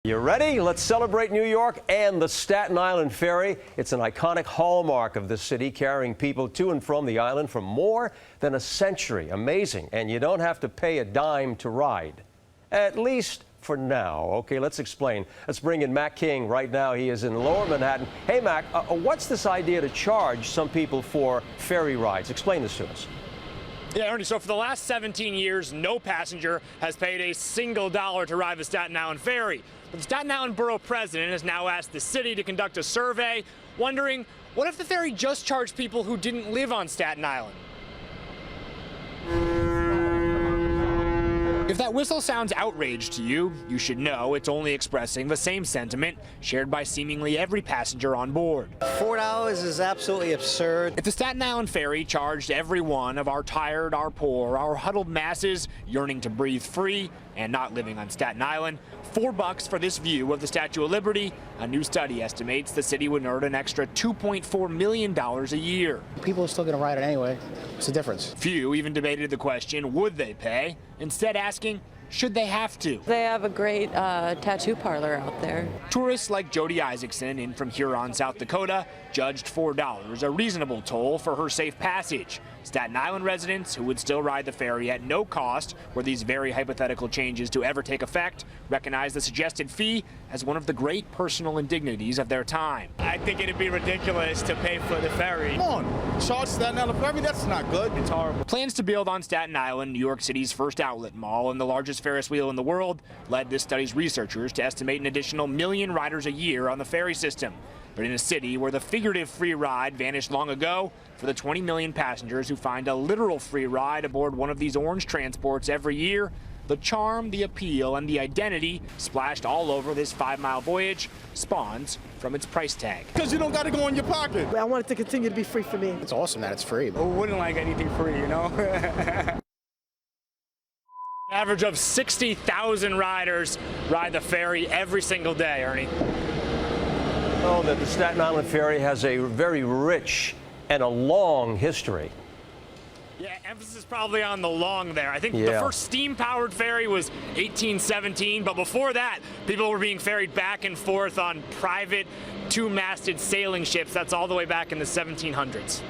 You ready? Let's celebrate New York and the Staten Island Ferry. It's an iconic hallmark of the city, carrying people to and from the island for more than a century. Amazing. And you don't have to pay a dime to ride. At least for now. Okay, let's explain. Let's bring in Mac King right now. He is in Lower Manhattan. Hey, Mac, what's this idea to charge some people for ferry rides? Explain this to us. Yeah, Ernie, so for the last 17 years, no passenger has paid a single dollar to ride the Staten Island Ferry. But the Staten Island Borough president has now asked the city to conduct a survey, wondering, what if the ferry just charged people who didn't live on Staten Island? If that whistle sounds outrage to you, you should know it's only expressing the same sentiment shared by seemingly every passenger on board. $4 is absolutely absurd. If the Staten Island Ferry charged every one of our tired, our poor, our huddled masses yearning to breathe free and not living on Staten Island, $4 for this view of the Statue of Liberty, a new study estimates the city would earn an extra $2.4 million a year. People are still going to ride it anyway. It's a difference. Few even debated the question, would they pay? Instead asking, should they have to? They have a great tattoo parlor out there. Tourists like Jody Isaacson in from Huron, South Dakota, judged $4 a reasonable toll for her safe passage. Staten Island residents who would still ride the ferry at no cost were these very hypothetical changes to ever take effect recognize the suggested fee as one of the great personal indignities of their time. I think it'd be ridiculous to pay for the ferry. Come on, charge Staten Island Ferry? That's not good. It's horrible. Plans to build on Staten Island, New York City's first outlet mall and the largest Ferris wheel in the world, led this study's researchers to estimate an additional 1 million riders a year on the ferry system. But in a city where the figurative free ride vanished long ago, for the 20 million passengers who find a literal free ride aboard one of these orange transports every year, the charm, the appeal, and the identity splashed all over this 5-mile voyage spawns from its price tag. Because you don't got to go in your pocket. I want it to continue to be free for me. It's awesome that it's free. Who wouldn't like anything free, you know? An average of 60,000 riders ride the ferry every single day, Ernie. Oh, that the Staten Island Ferry has a very rich and a long history. Yeah, emphasis probably on the long there. I think the Yeah. first steam-powered ferry was 1817, but before that, people were being ferried back and forth on private two-masted sailing ships. That's all the way back in the 1700s.